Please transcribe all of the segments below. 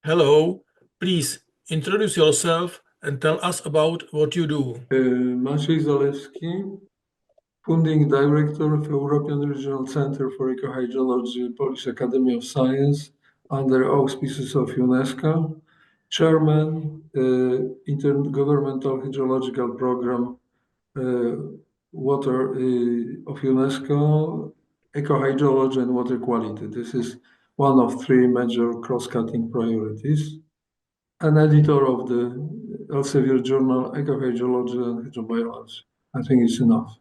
Hello, please introduce yourself and tell us about what you do. Maciej Zalewski, Founding Director of European Regional Center for Ecohydrology, Polish Academy of Science, under auspices of UNESCO, Chairman, Intergovernmental Hydrological Program, Water of UNESCO, Ecohydrology and Water Quality. This is one of three major cross-cutting priorities. An editor of the Elsevier journal, Ecohydrology and Hydrobiology. I think it's enough.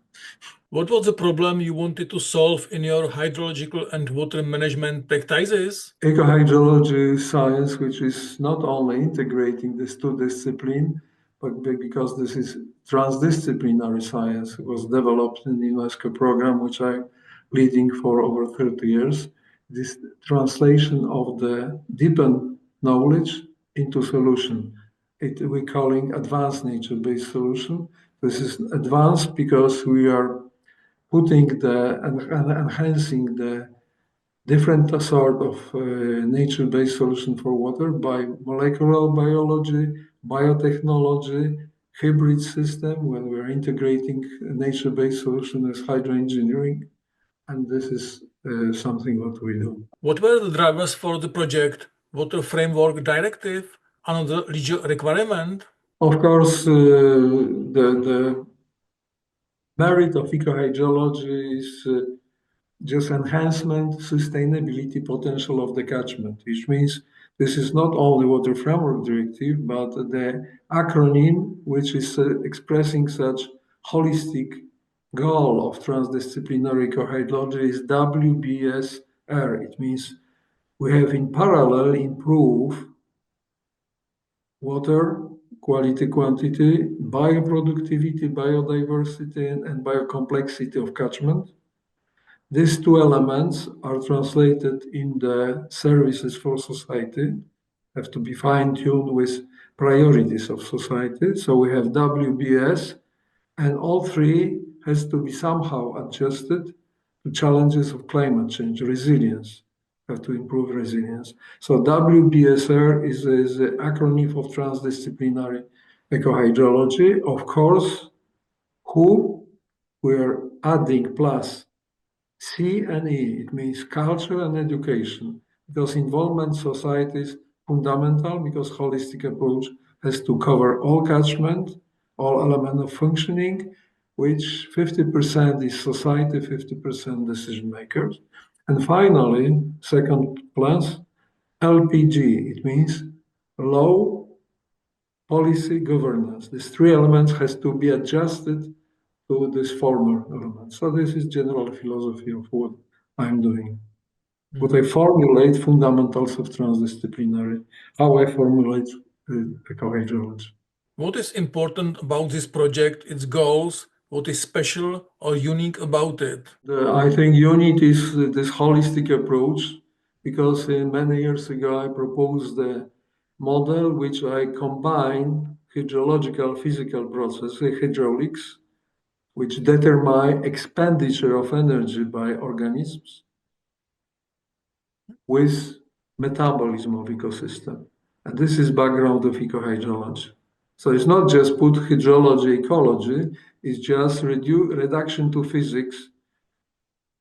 What was the problem you wanted to solve in your hydrological and water management practices? Ecohydrology is science which is not only integrating these two disciplines, but because this is transdisciplinary science. It was developed in the UNESCO program, which I'm leading for over 30 years. This translation of the deepened knowledge into solution. We're calling advanced nature-based solution. This is advanced because we are putting enhancing the different sort of nature-based solution for water by molecular biology, biotechnology, hybrid system when we're integrating nature-based solution as hydroengineering. And this is something what we do. What were the drivers for the project? Water Framework Directive? Another legal requirement? Of course, the merit of ecohydrology is just enhancement sustainability potential of the catchment, which means this is not only Water Framework Directive, but the acronym which is expressing such holistic goal of transdisciplinary ecohydrology is WBSR. It means we have in parallel improve water quality, quantity, bioproductivity, biodiversity, and biocomplexity of catchment. These two elements are translated in the services for society, have to be fine-tuned with priorities of society. So we have WBS, and all three has to be somehow adjusted to challenges of climate change, resilience, have to improve resilience. So WBSR is the acronym of transdisciplinary ecohydrology. Of course, who we're adding plus C and E, it means culture and education, because involvement society is fundamental because holistic approach has to cover all catchment, all element of functioning, which 50% is society, 50% decision makers. And finally, second plus, LPG, it means law, policy, governance. These three elements has to be adjusted to this former element. So this is general philosophy of what I'm doing. What I formulate fundamentals of transdisciplinary, how I formulate ecohydrology. What is important about this project, its goals? What is special or unique about it? I think unit is this holistic approach because many years ago I proposed a model which I combine hydrological physical processes, hydraulics, which determine expenditure of energy by organisms with metabolism of ecosystem. And this is background of ecohydrology. So it's not just put hydrology, ecology, it's just reduction to physics,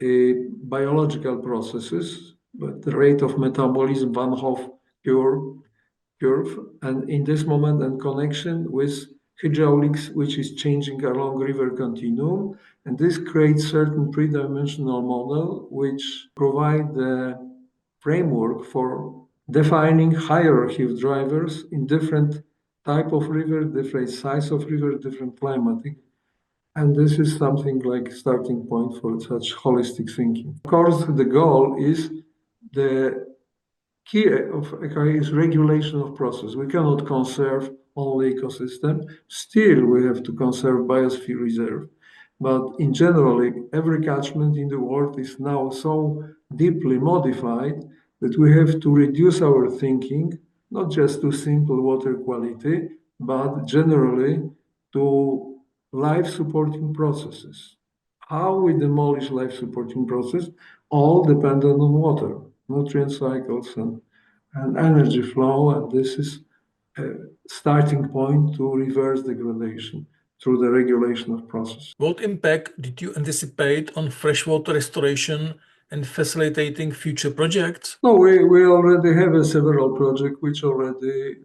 biological processes, but the rate of metabolism, Van Hoff curve, and in this moment and connection with hydraulics, which is changing along river continuum. And this creates certain three-dimensional model, which provide the framework for defining hierarchy of drivers in different type of river, different size of river, different climatic. And this is something like starting point for such holistic thinking. Of course, the goal is the key of is regulation of process. We cannot conserve only ecosystem. Still, we have to conserve biosphere reserve. But in general, every catchment in the world is now so deeply modified that we have to reduce our thinking, not just to simple water quality, but generally to life supporting processes. How we demolish life supporting process all dependent on water, nutrient cycles, and and energy flow, and this is a starting point to reverse degradation through the regulation of process. What impact did you anticipate on freshwater restoration and facilitating future projects? No, we already have several projects which already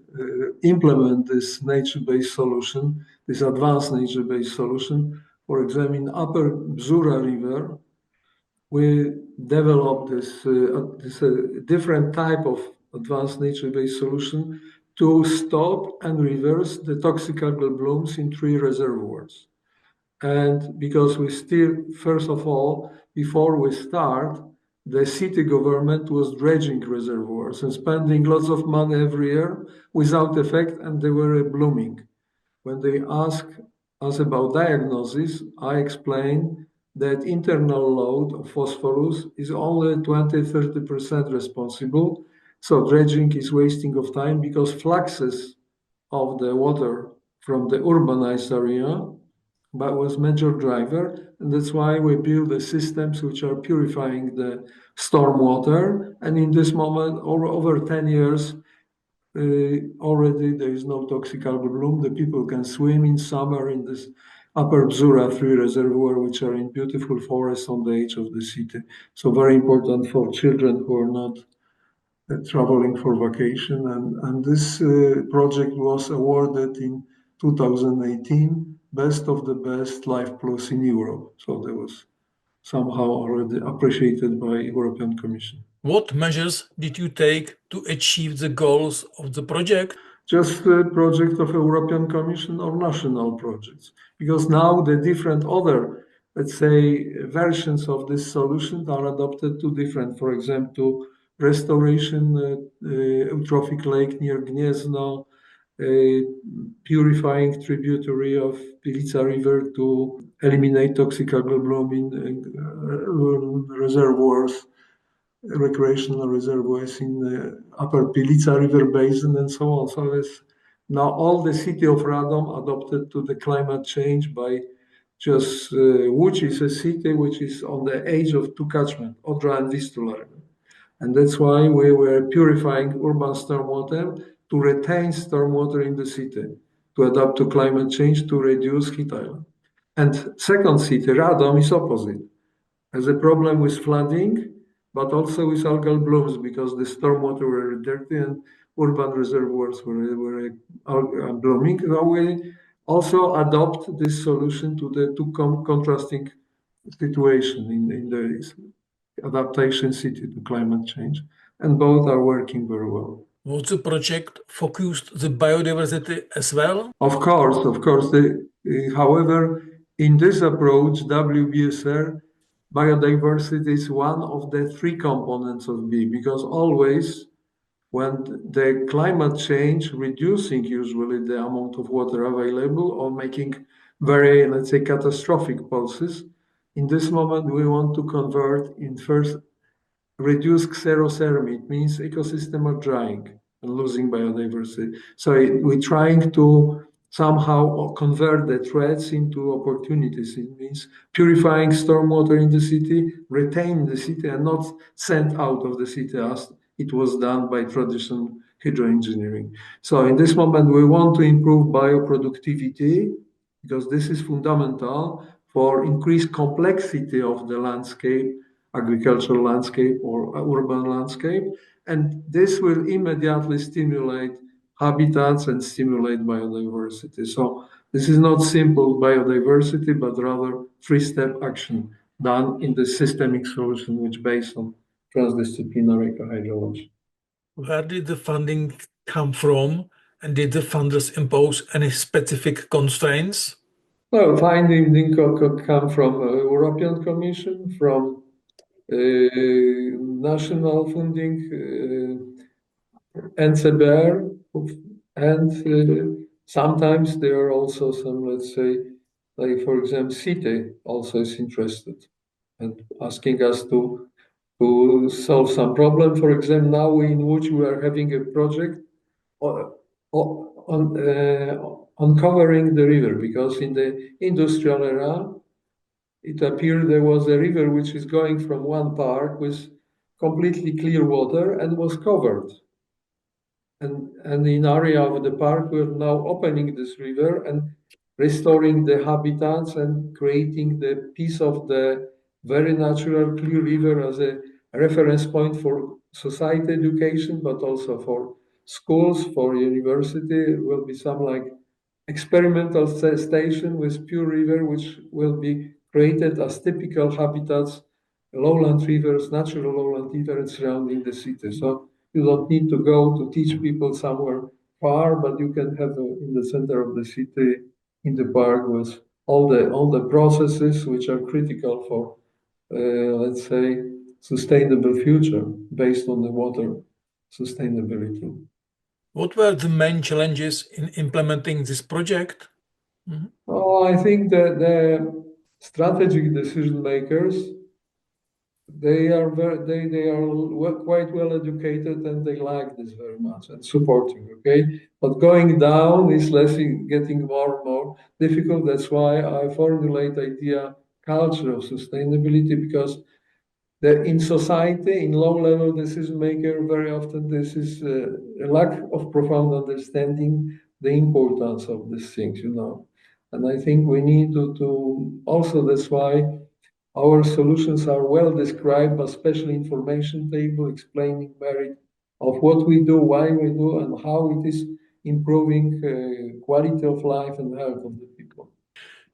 implement this nature-based solution, this advanced nature-based solution. For example, in Upper Bzura River, we developed this different type of advanced nature-based solution to stop and reverse the toxic algal blooms in 3 reservoirs. And because we still, first of all, before we start, the city government was dredging reservoirs and spending lots of money every year without effect, and they were blooming. When they asked us about diagnosis, I explained that internal load of phosphorus is only 20-30% responsible. So dredging is wasting of time because fluxes of the water from the urbanized area but was major driver, and that's why we build the systems which are purifying the storm water. And in this moment, over 10 years, already there is no toxic algal bloom. The people can swim in summer in this Upper Bzura 3 reservoir, which are in beautiful forests on the edge of the city. So very important for children who are not traveling for vacation. And this project was awarded in 2018, Best of the Best Life Plus in Europe. So that was somehow already appreciated by European Commission. What measures did you take to achieve the goals of the project? Just a project of European Commission or national projects, because now the different other, let's say, versions of this solution are adopted to different, for example, restoration eutrophic lake near Gniezno, purifying tributary of Pilica River to eliminate toxic algal bloom in reservoirs, recreational reservoirs in the upper Pilica River basin and so on. So it's now all the city of Radom adopted to the climate change by just Łódź is a city which is on the edge of two catchments, Odra and Vistula River. And that's why we were purifying urban stormwater to retain stormwater in the city, to adapt to climate change, to reduce heat island. And second city, Radom, is opposite. Has a problem with flooding, but also with algal blooms because the stormwater were dirty and urban reservoirs were blooming. So we also adopt this solution to the two contrasting situation in the adaptation city to climate change, and both are working very well. Was the project focused the biodiversity as well? Of course. However, in this approach, WBSR, biodiversity is one of the three components of B, because always when the climate change reducing usually the amount of water available or making very, let's say, catastrophic pulses, in this moment we want to convert in first reduce xerothermy. It means ecosystem are drying and losing biodiversity. So we're trying to somehow convert the threats into opportunities. It means purifying stormwater in the city, retain the city, and not send out of the city as it was done by traditional hydroengineering. So in this moment, we want to improve bioproductivity because this is fundamental for increased complexity of the landscape, agricultural landscape or urban landscape. And this will immediately stimulate habitats and stimulate biodiversity. So this is not simple biodiversity, but rather three-step action done in the systemic solution, which based on transdisciplinary ecohydrology. Where did the funding come from, and did the funders impose any specific constraints? Well, funding could come from European Commission, from national funding, NCBR, and sometimes there are also some, let's say, like for example, city also is interested and asking us to solve some problem. For example, now in which we are having a project on covering the river, because in the industrial era, it appeared there was a river which is going from one part with completely clear water and was covered. and in area of the park, we're now opening this river and restoring the habitats and creating the piece of the very natural clear river as a reference point for society education, but also for schools, for university. Will be some like experimental station with pure river, which will be created as typical habitats, lowland rivers, natural lowland rivers surrounding the city. So you don't need to go to teach people somewhere far, but you can have in the center of the city, in the park, with all the processes which are critical for, let's say, sustainable future based on the water sustainability. What were the main challenges in implementing this project? Mhm. Oh, I think that the strategic decision makers, they are quite well educated and they like this very much and supporting. Okay, but going down is getting more and more difficult. That's why I formulate idea culture of sustainability, because in society, in low-level decision maker, very often this is a lack of profound understanding the importance of these things, And I think we need to also, that's why our solutions are well described, a special information table explaining merit of what we do, why we do, and how it is improving quality of life and health of the people.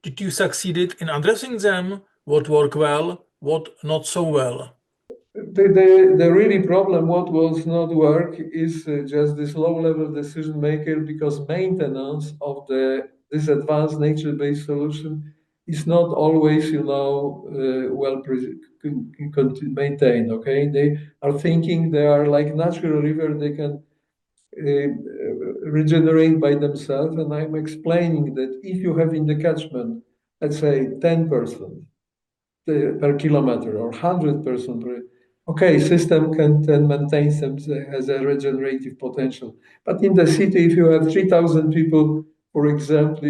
Did you succeeded in addressing them? What worked well, what not so well? The really problem, what was not work, is just this low-level decision maker, because maintenance of this advanced nature-based solution is not always, well maintained. Okay, they are thinking they are like natural river; they can regenerate by themselves. And I'm explaining that if you have in the catchment, let's say 10% per kilometer or 100% per. Okay, system can maintain them as a regenerative potential. But in the city, if you have 3,000 people, for example,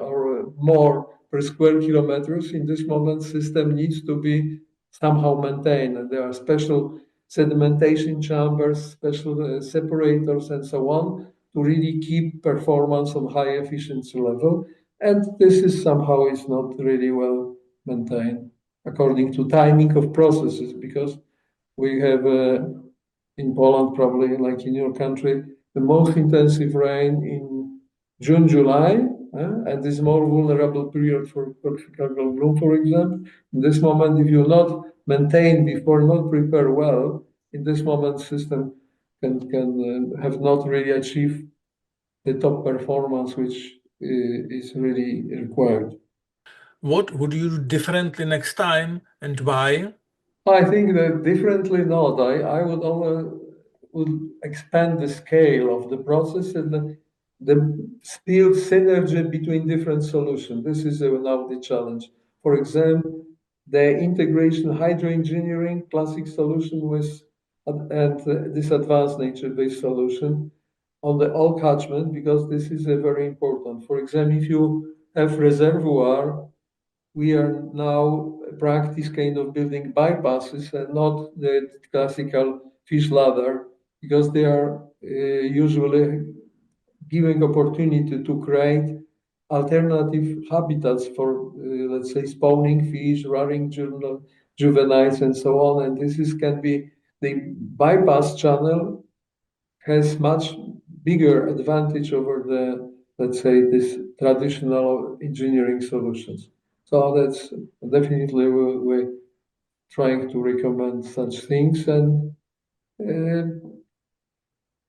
or more per square kilometers, in this moment, system needs to be somehow maintained. And there are special sedimentation chambers, special separators, and so on, to really keep performance on high efficiency level. And this is somehow is not really well maintained according to timing of processes, because we have in Poland, probably like in your country, the most intensive rain in June, July, and this more vulnerable period for algal bloom, for example. In this moment, if you not maintain before, not prepare well, in this moment, system can have not really achieved the top performance which is really required. What would you do differently next time and why? I think that differently not. I would only would expand the scale of the process and the build synergy between different solutions. This is now the challenge. For example, the integration hydroengineering classic solution with and this advanced nature-based solution on the all catchment, because this is a very important. For example, if you have reservoir, we are now practice kind of building bypasses and not the classical fish ladder, because they are usually giving opportunity to create alternative habitats for, let's say, spawning fish, rearing juveniles, and so on. And this is can be the bypass channel has much bigger advantage over the, let's say, this traditional engineering solutions. So that's definitely we're trying to recommend such things, and uh,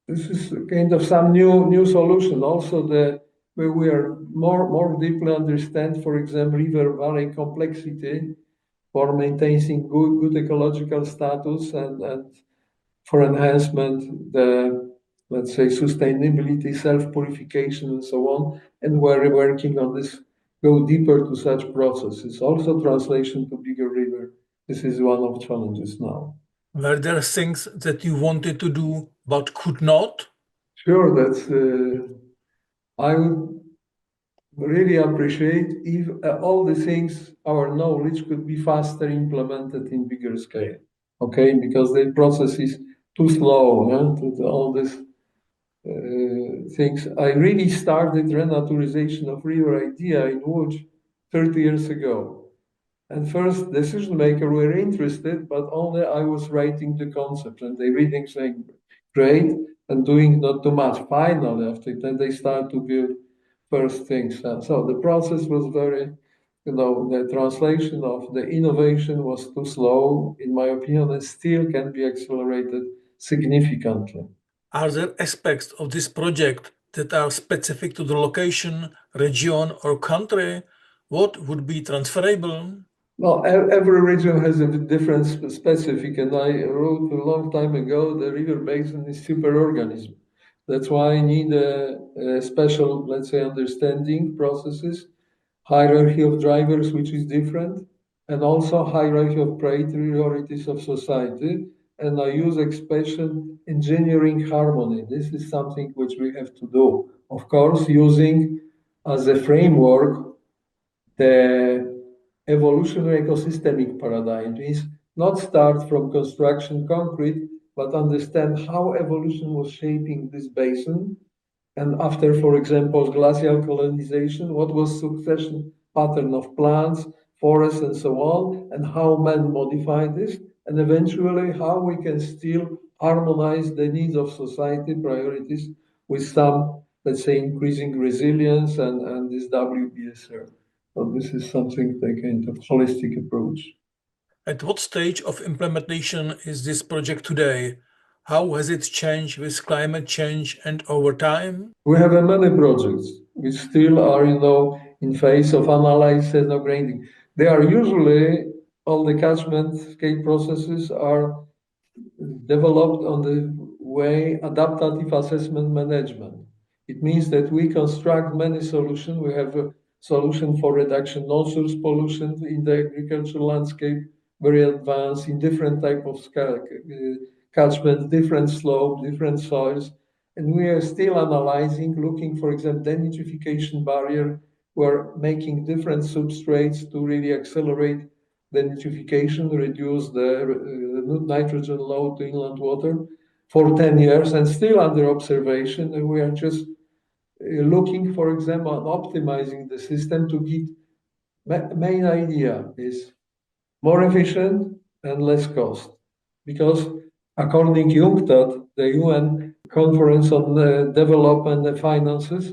this is kind of some new solution. Also, the where we are more deeply understand, for example, river valley complexity for maintaining good ecological status and for enhancement, the, let's say, sustainability, self-purification, and so on. And we're working on this, go deeper to such processes. Also, translation to bigger river. This is one of challenges now. Were there things that you wanted to do but could not? Sure, that's. I would really appreciate if all the things, our knowledge could be faster implemented in bigger scale. Okay, because the process is too slow. All this things. I really started renaturization of river idea in Łódź 30 years ago. And first decision makers were interested, but only I was writing the concept and they reading saying great and doing not too much. Finally, after then they start to build first things. So the process was very, the translation of the innovation was too slow, in my opinion, and still can be accelerated significantly. Are there aspects of this project that are specific to the location, region, or country? What would be transferable? Well, every region has a different specific, and I wrote a long time ago, the river basin is superorganism. That's why I need a special, let's say, understanding processes, hierarchy of drivers, which is different, and also hierarchy of priorities of society. And I use expression engineering harmony. This is something which we have to do. Of course, using as a framework the evolutionary ecosystemic paradigm is not start from construction concrete, but understand how evolution was shaping this basin. And after, for example, glacial colonization, what was succession pattern of plants, forests, and so on, and how man modified this, and eventually how we can still harmonize the needs of society priorities with some, let's say, increasing resilience and this WBSR. So this is something like a kind of holistic approach. At what stage of implementation is this project today? How has it changed with climate change and over time? We have many projects which still are, in phase of analysis and upgrading. They are usually all the catchment scale processes are developed on the way adaptive assessment management. It means that we construct many solutions. We have a solution for reduction non-source pollution in the agricultural landscape, very advanced in different type of catchment, different slope, different soils. And we are still analyzing, looking, for example, denitrification barrier. We're making different substrates to really accelerate the nitrification, reduce the nitrogen load to inland water for 10 years and still under observation. And we are just looking, for example, at optimizing the system to get main idea is more efficient and less cost. Because according to UNCTAD, the UN Conference on Development and Finances,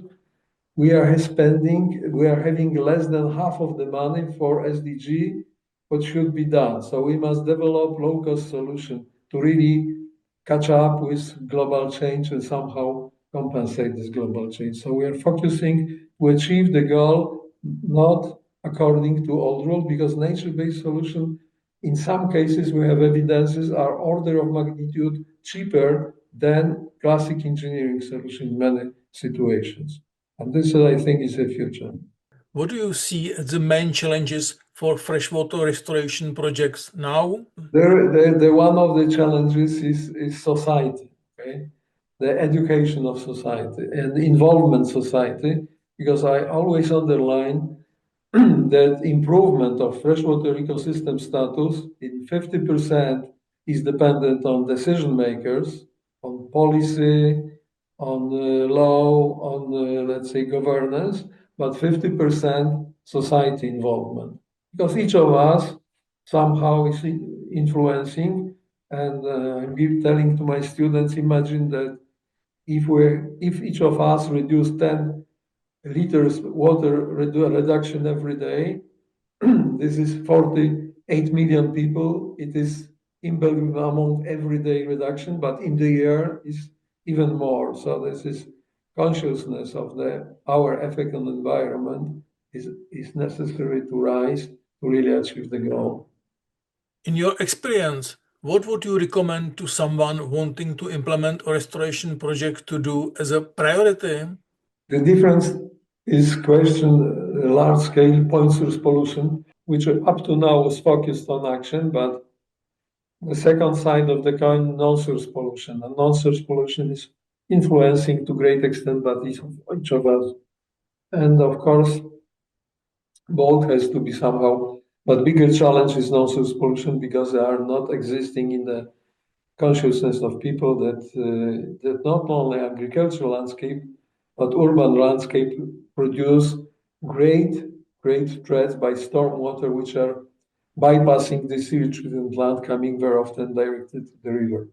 we are having less than half of the money for SDG, what should be done. So we must develop low-cost solution to really catch up with global change and somehow compensate this global change. So we are focusing to achieve the goal, not according to old rule, because nature-based solution, in some cases, we have evidences are order of magnitude cheaper than classic engineering solution in many situations. And this, I think, is the future. What do you see as the main challenges for freshwater restoration projects now? The one of the challenges is society, okay? The education of society and involvement society, because I always underline that improvement of freshwater ecosystem status in 50% is dependent on decision makers, on policy, on law, on let's say governance, but 50% society involvement. Because each of us somehow is influencing, and I'm telling to my students, imagine that if each of us reduce 10 liters water reduction every day. This is 48 million people. It is unbelievable amount everyday reduction, but in the year is even more. So this is consciousness of our effect on the environment is necessary to rise to really achieve the goal. In your experience, what would you recommend to someone wanting to implement a restoration project to do as a priority? The difference is question large scale point source pollution, which up to now was focused on action, but the second side of the coin, non-source pollution. And non-source pollution is influencing to great extent, but each of us. And of course, both has to be somehow, but bigger challenge is non-source pollution because they are not existing in the consciousness of people that not only agricultural landscape, but urban landscape produce great threats by stormwater, which are bypassing the sewage treatment plant, coming very often directed to the river.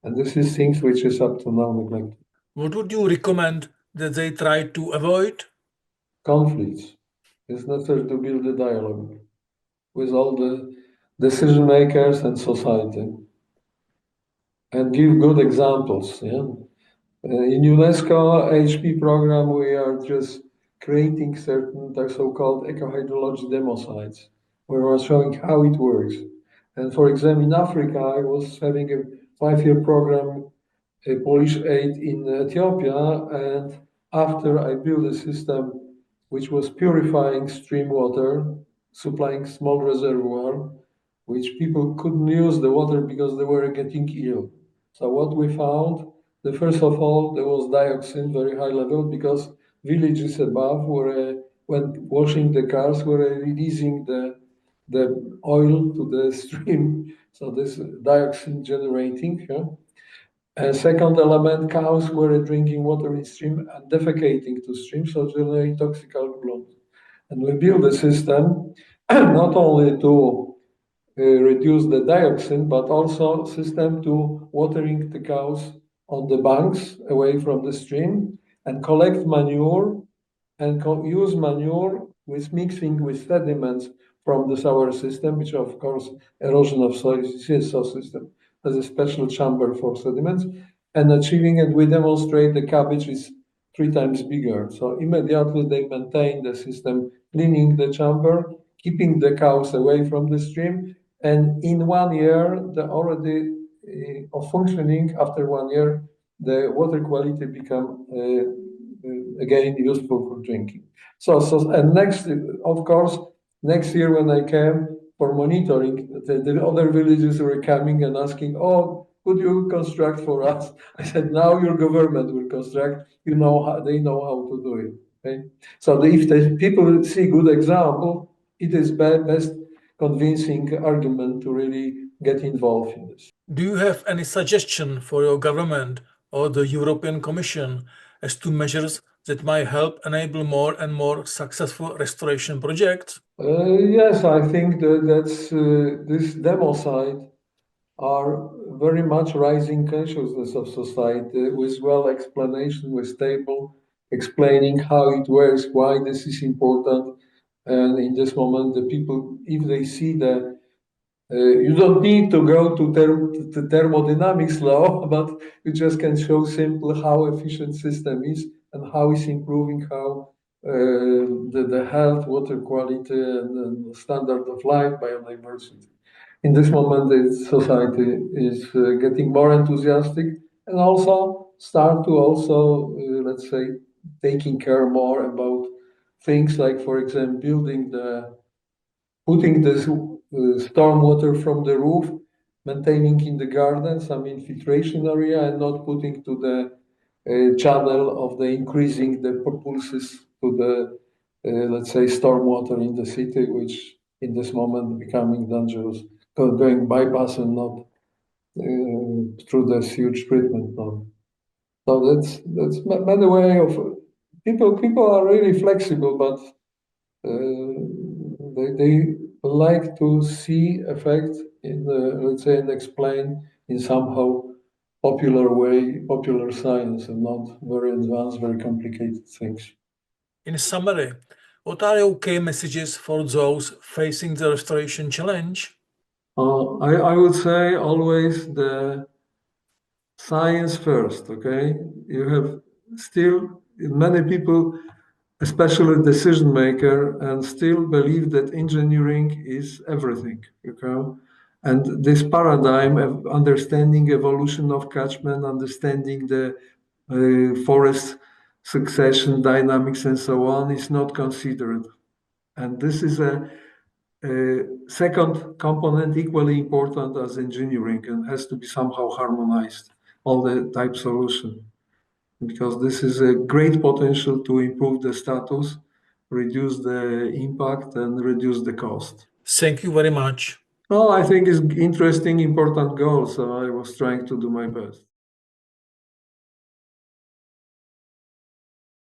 And this is things which is up to now neglected. What would you recommend that they try to avoid? Conflicts. It's necessary to build a dialogue with all the decision makers and society and give good examples. Yeah? In UNESCO HP program, we are just creating certain so-called ecohydrology demo sites where we're showing how it works. And for example, in Africa, I was having a 5-year program, a Polish aid in Ethiopia, and after I built a system which was purifying stream water, supplying small reservoir, which people couldn't use the water because they were getting ill. So what we found, the first of all, there was dioxin, very high level, because villages above were, when washing the cars, were releasing the oil to the stream. So this dioxin generating. Yeah? And second element, cows were drinking water in stream and defecating to stream, so generate toxic algal. And we built a system not only to reduce the dioxin, but also system to watering the cows on the banks away from the stream and collect manure and use manure with mixing with sediments from the sour system, which of course erosion of soil system has a special chamber for sediments, and achieving it, we demonstrate the cabbage is 3 times bigger. So immediately they maintain the system, cleaning the chamber, keeping the cows away from the stream, and in 1 year, the already of functioning after 1 year, the water quality become again useful for drinking. So and next, of course, next year when I came for monitoring, the other villages were coming and asking, "Oh, could you construct for us?" I said, "Now your government will construct. You know how they know how to do it." Okay? So if the people see good example, it is best convincing argument to really get involved in this. Do you have any suggestion for your government or the European Commission as to measures that might help enable more and more successful restoration projects? Yes, I think that's this demo site are very much rising consciousness of society with well explanation, with table explaining how it works, why this is important. And in this moment, the people, if they see the you don't need to go to thermodynamics law, but you just can show simple how efficient system is and how it's improving how the health, water quality, and standard of life, biodiversity. In this moment, the society is getting more enthusiastic and also start to also, let's say, taking care more about things like, for example, building the putting the storm water from the roof, maintaining in the garden some infiltration area, and not putting to the channel of the increasing the pulses to the, let's say, storm water in the city, which in this moment becoming dangerous, going bypass and not through the sewage treatment plant. So that's many way of people are really flexible, but they like to see effect in let's say, and explain in somehow popular way, popular science, and not very advanced, very complicated things. In summary, what are your key messages for those facing the restoration challenge? I would say always the science first, okay? You have still many people, especially decision maker, and still believe that engineering is everything, And this paradigm of understanding evolution of catchment, understanding the forest succession dynamics and so on is not considered. And this is a second component equally important as engineering and has to be somehow harmonized, all the type solution, because this is a great potential to improve the status, reduce the impact, and reduce the cost. Thank you very much. Well, I think it's interesting, important goal. So I was trying to do my best.